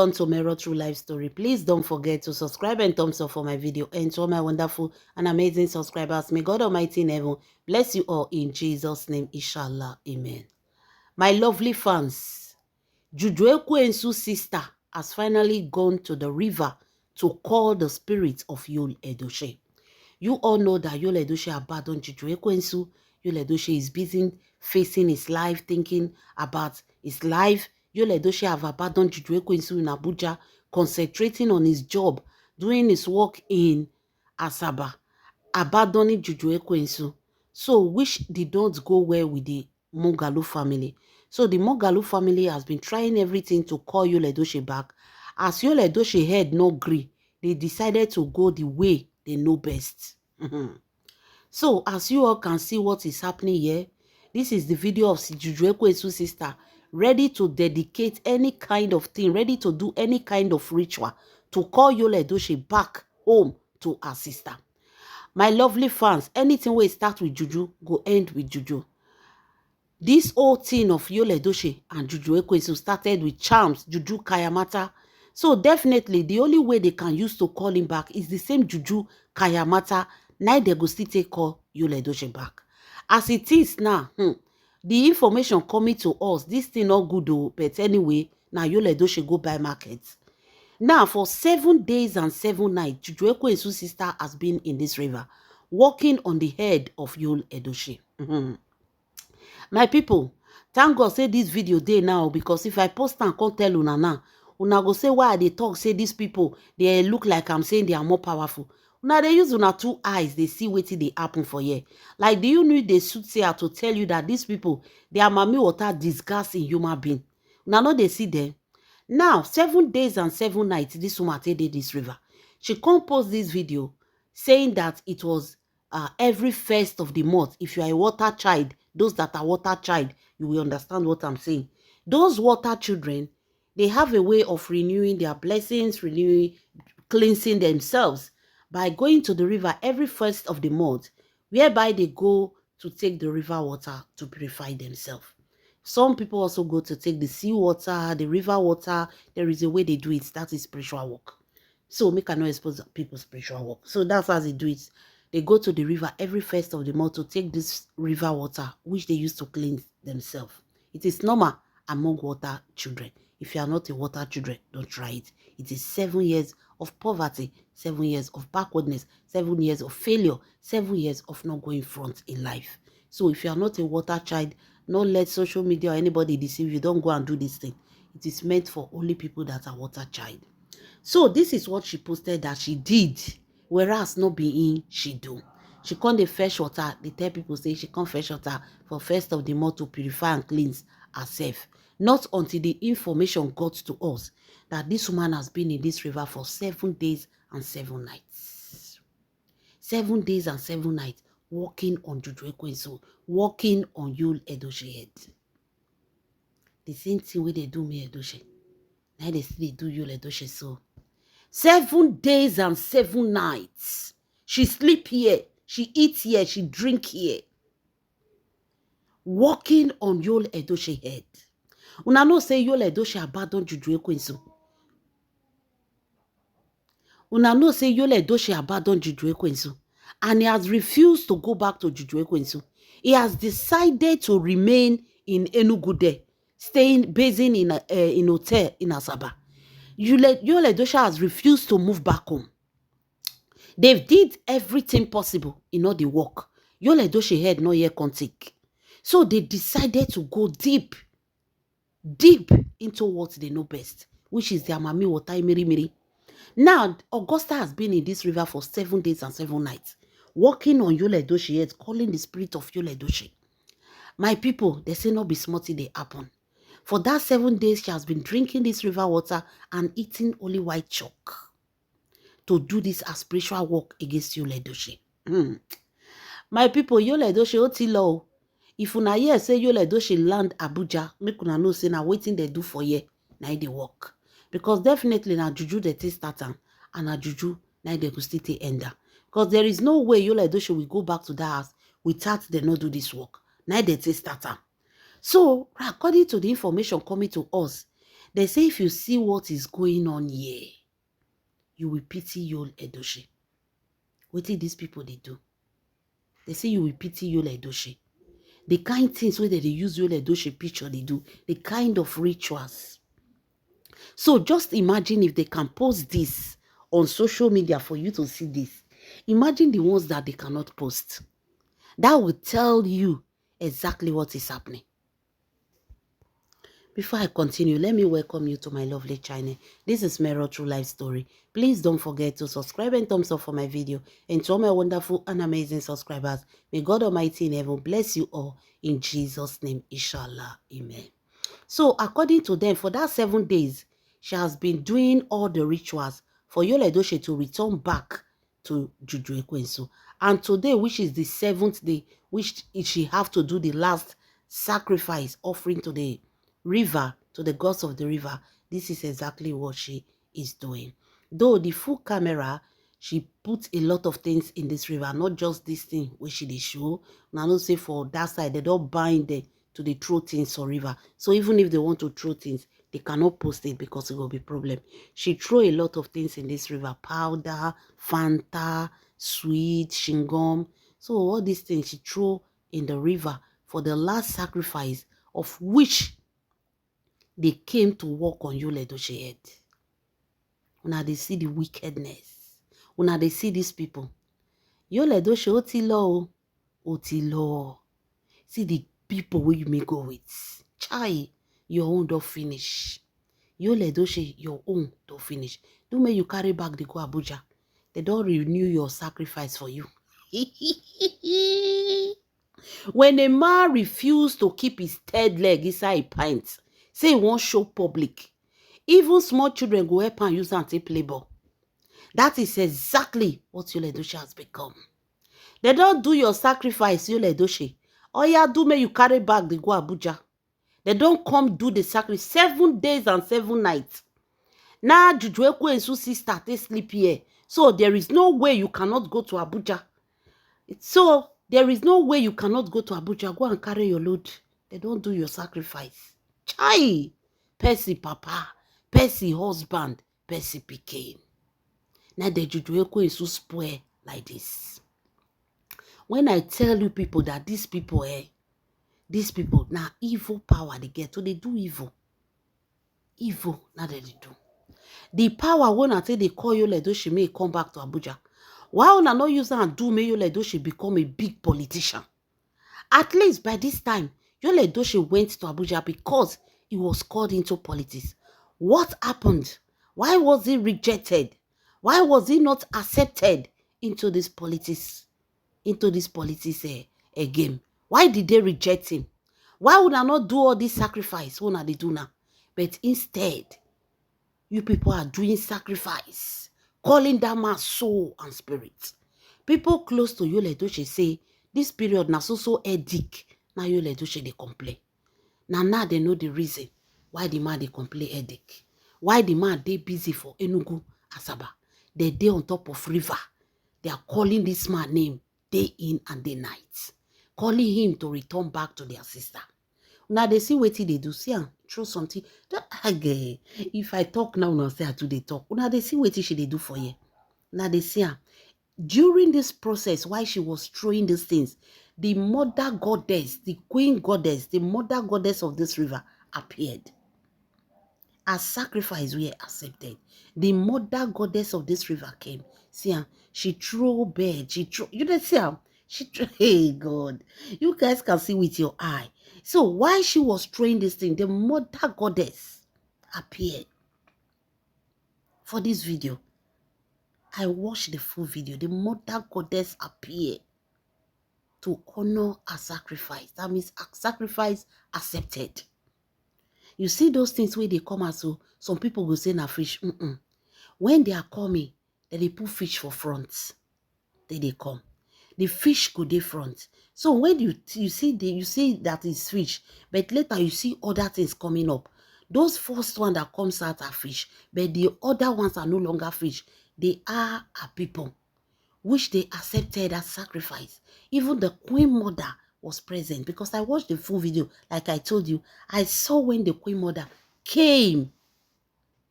On to Mero True Life Story. Please don't forget to subscribe and thumbs up for my video. And to all my wonderful and amazing subscribers, may God Almighty in heaven bless you all in Jesus' name, inshallah. Amen. My lovely fans, Juju Ekwensu's sister has finally gone to the river to call the spirit of Yul Edochie. You all know that Yul Edochie abandoned Juju Ekwensu. Yul Edochie is busy facing his life, thinking about his life. Yul Edochie have abandoned Juju Ekwensu in Abuja, concentrating on his job, doing his work in Asaba, abandoning Juju Ekwensu. So, which did not go well with the Moghalu family. So, the Moghalu family has been trying everything to call Yul Edochie back. As Yul Edochie head no gree, they decided to go the way they know best. So, as you all can see what is happening here, this is the video of Juju Ekwensu's sister ready to dedicate any kind of thing, ready to do any kind of ritual to call Yul Edochie back home to her sister. My lovely fans, anything wey start with Juju go end with Juju. This whole thing of Yul Edochie and Juju Ekwensu started with charms, Juju Kayamata. So definitely the only way they can use to call him back is the same Juju Kayamata. Now they go still take call Yul Edochie back. As it is now, the information coming to us, this thing not good though, but anyway, now Yul Edochie go buy market. Now, for 7 days and 7 nights, Juju Ekwensu's sister has been in this river, walking on the head of Yul Edochie. My people, thank God say this video day now, because if I post and can't tell una now, una go say why they talk, say these people, they look like I'm saying they are more powerful. Now they use una 2 eyes, they see wetin dey happen for here. Like, do you need the soothsayer to tell you that these people, they are mami water disgusting human being? Una no they see them. Now, 7 days and 7 nights, this woman did this river. She composed this video saying that it was every first of the month. If you are a water child, those that are water child, you will understand what I'm saying. Those water children, they have a way of renewing their blessings, cleansing themselves by going to the river every first of the month, whereby they go to take the river water to purify themselves. Some people also go to take the sea water, the river water. There is a way they do it. That is spiritual work. So make I not expose people's spiritual work. So that's how they do it. They go to the river every first of the month to take this river water, which they use to cleanse themselves. It is normal among water children. If you are not a water children, don't try it. It is 7 years of poverty, 7 years of backwardness, 7 years of failure, 7 years of not going front in life. So if you are not a water child, don't let social media or anybody deceive you. Don't go and do this thing. It is meant for only people that are water child. So this is what she posted that she did, whereas not being she do. She can't dey fetch water. They tell people say she can't fetch water for first of the month to purify and cleanse herself. Not until the information got to us that this woman has been in this river for 7 days and 7 nights. 7 days and 7 nights. Walking on Juju Ekwensu, walking on Yul Edochie head. The same thing wey they do me Edochie. Now they still do Yul Edochie so. 7 days and 7 nights. She sleep here, she eat here, she drink here. Walking on Yul Edochie head. Una know say Yul Edochie abandon Juju Ekwensu. Una know say Yul Edochie abandon Juju Ekwensu. And he has refused to go back to Juju Ekwensu. He has decided to remain in Enugu there, basing in hotel in Asaba. Yul Edochie has refused to move back home. They did everything possible in all the work. Yul Edochie head no yet can take. So they decided to go deep into what they know best, which is their mami water miri. Now, Augusta has been in this river for 7 days and 7 nights, walking on Yul Edochie head, calling the spirit of Yul Edochie. My people, they say not be smarty they happen. For that 7 days, she has been drinking this river water and eating only white chalk to do this as spiritual work against Yul Edochie. My people, Yul Edochie otilo. If una hear say Yul Edochie land Abuja, make una know say na waiting they do for here, na they work. Because definitely na juju they take start and na juju na they go still take ender. Because there is no way Yul Edochie will go back to that house without they not do this work. Na they take start. So according to the information coming to us, They say if you see what is going on here, you will pity Yul Edochie. What did these people they do? They say you will pity Yul Edochie. The kind things where they use Yul Edochie picture they do, the kind of rituals. So just imagine if they can post this on social media for you to see this. Imagine the ones that they cannot post. That will tell you exactly what is happening. Before I continue, let me welcome you to my lovely channel. This is Mero True Life Story. Please don't forget to subscribe and thumbs up for my video. And to all my wonderful and amazing subscribers, may God Almighty in heaven bless you all in Jesus' name, inshallah. Amen. So according to them, for that 7 days, she has been doing all the rituals for Yul Edochie to return back to Juju Ekwensu. And today, which is the 7th day, which she have to do the last sacrifice offering to the river, to the gods of the river, this is exactly what she is doing. Though the full camera, she put a lot of things in this river, not just this thing which she did show. Now, not say for that side, they don't bind them to the throw things or river. So even if they want to throw things, they cannot post it because it will be problem. She throw a lot of things in this river: powder, Fanta, sweet, chewing. So all these things she throw in the river for the last sacrifice, of which they came to walk on Yul Edochie head. Now they see the wickedness. Now they see these people. Yul Edochie otilo. See the people where you may go with. Chai, your own don't finish. Yul Edochie, your own don't finish. Do make you carry back the go Abuja. They don't renew your sacrifice for you. When a man refused to keep his third leg inside a pint, say he won't show public, even small children go help and use and take labor. That is exactly what Yul Edochie has become. They don't do your sacrifice, Yul Edochie. All you do make you carry back the go Abuja. They don't come do the sacrifice 7 days and 7 nights. Now Juju Ekwensu sister they sleep here. So there is no way you cannot go to Abuja. So there is no way you cannot go to Abuja. Go and carry your load. They don't do your sacrifice. Chai! Percy papa, Percy husband, Percy pikin. Now the Juju Ekwensu spoil like this. When I tell you people that these people now evil power they get, so they do evil. Evil, now they do. The power when I say they call Yul Edochie may come back to Abuja. Why would I not use that and do may Yul Edochie become a big politician? At least by this time, Yul Edochie went to Abuja because he was called into politics. What happened? Why was he rejected? Why was he not accepted into this politics? Game? Why did they reject him? Why would I not do all this sacrifice? What are they do now? But instead, you people are doing sacrifice, calling that man soul and spirit. People close to Yul Edochie say, this period na so headache. Now Yul Edochie they complain. Now they know the reason why the man they complain headache. Why the man they busy for Enugu, Asaba. They on top of river. They are calling this man name day in and day night. Calling him to return back to their sister. Now they see what they do. See, throw something. If I talk now, now say I do they talk. Now they see what she they do for you. Now they see during this process, while she was throwing these things, the mother goddess, the queen goddess, the mother goddess of this river appeared. As sacrifice were accepted. The mother goddess of this river came. See, she threw bed. She threw. You don't see her. She threw. Hey God, you guys can see with your eye. So while she was throwing this thing, the mother goddess appeared. For this video, I watched the full video. The mother goddess appeared to honor a sacrifice. That means a sacrifice accepted. You see those things where they come out, so some people will say na fish. When they are coming, then they put fish for front. Then they come. The fish go dey front. So when you see that is fish, but later you see other things coming up. Those first one that comes out are fish, but the other ones are no longer fish. They are a people, which they accepted as sacrifice. Even the queen mother was present because I watched the full video. Like I told you, I saw when the queen mother came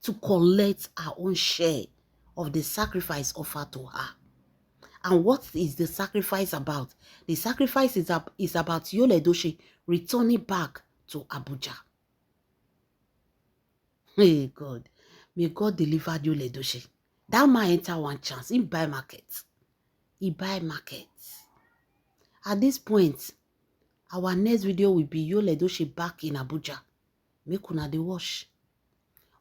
to collect her own share of the sacrifice offered to her. And what is the sacrifice about? The sacrifice is about Yul Edochie returning back to Abuja. Hey God, may God deliver Yul Edochie. That man enter one chance. He buy market. He buy market. At this point, our next video will be Yul Edochie back in Abuja. Make una dey watch.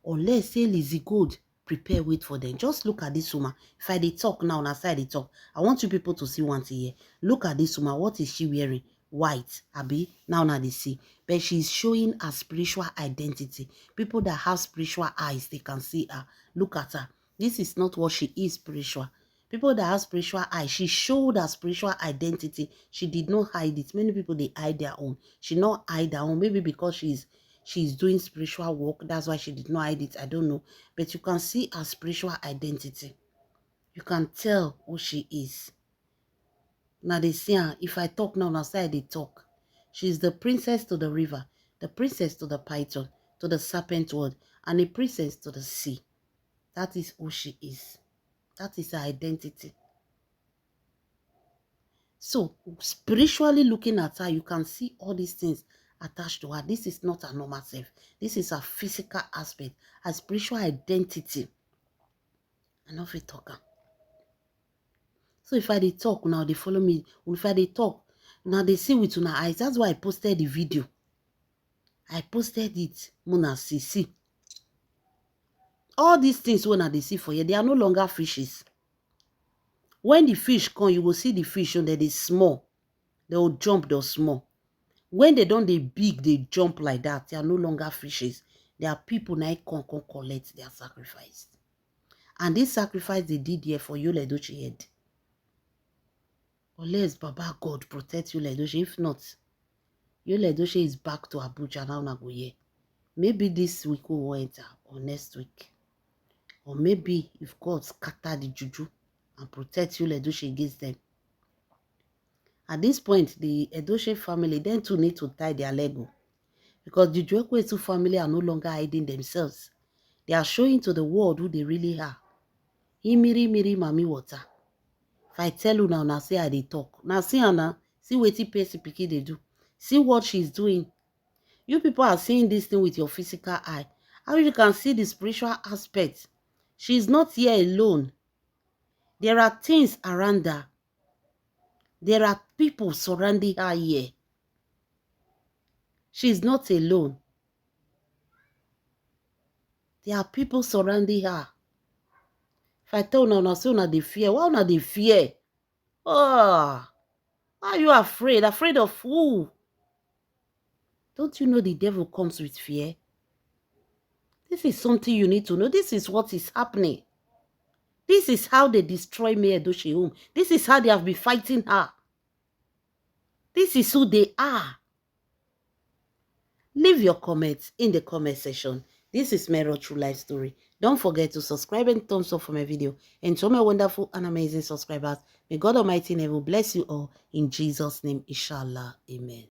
Unless say Lizzy Gold prepare wait for them. Just look at this woman. If I dey talk now, on her side they talk. I want you people to see one thing here. Look at this woman. What is she wearing? White. Abi, now they see. But she's showing her spiritual identity. People that have spiritual eyes, they can see her. Look at her. This is not what she is spiritual. People that have spiritual eyes, she showed her spiritual identity. She did not hide it. Many people, they hide their own. She not hide her own. Maybe because she's doing spiritual work. That's why she did not hide it. I don't know. But you can see her spiritual identity. You can tell who she is. Now they see her. If I talk now, now say they talk. She's the princess to the river, the princess to the python, to the serpent world, and a princess to the sea. That is who she is. That is her identity. So, spiritually looking at her, you can see all these things attached to her. This is not a normal self. This is a physical aspect, a spiritual identity. And not a talker. So if I dey talk now, they follow me. If I dey talk, now they see with your eyes. That's why I posted the video. I posted it. Mona see. All these things when they see for you, they are no longer fishes. When the fish come, you will see the fish and they small. They will jump, they're small. When they don't, they big, they jump like that. They are no longer fishes. They are people now can collect their sacrifice. And this sacrifice they did here for Yul Edochie head. Unless Baba God protect Yul Edochie. If not, Yul Edochie is back to Abuja now na go here. Maybe this week we will enter or next week. Or maybe if God scatter the juju and protect Yul Edochie against them. At this point, the Edochie family then too need to tie their Lego. Because the Juju family are no longer hiding themselves. They are showing to the world who they really are. Miri mami water. If I tell you now say I dey talk. Now see her now. See what Percy Pikin they do. See what she's doing. You people are seeing this thing with your physical eye. How you can see the spiritual aspect. She's not here alone. There are things around her. There are people surrounding her here. She's not alone. There are people surrounding her. If I tell you now, say una dey fear. Why una dey fear? Oh, why are you afraid? Afraid of who? Don't you know the devil comes with fear? This is something you need to know. This is what is happening. This is how they destroy May Edochie home. This is how they have been fighting her. This is who they are. Leave your comments in the comment section. This is Mero True Life Story. Don't forget to subscribe and thumbs up for my video. And to my wonderful and amazing subscribers, may God Almighty in heaven bless you all. In Jesus' name, inshallah. Amen.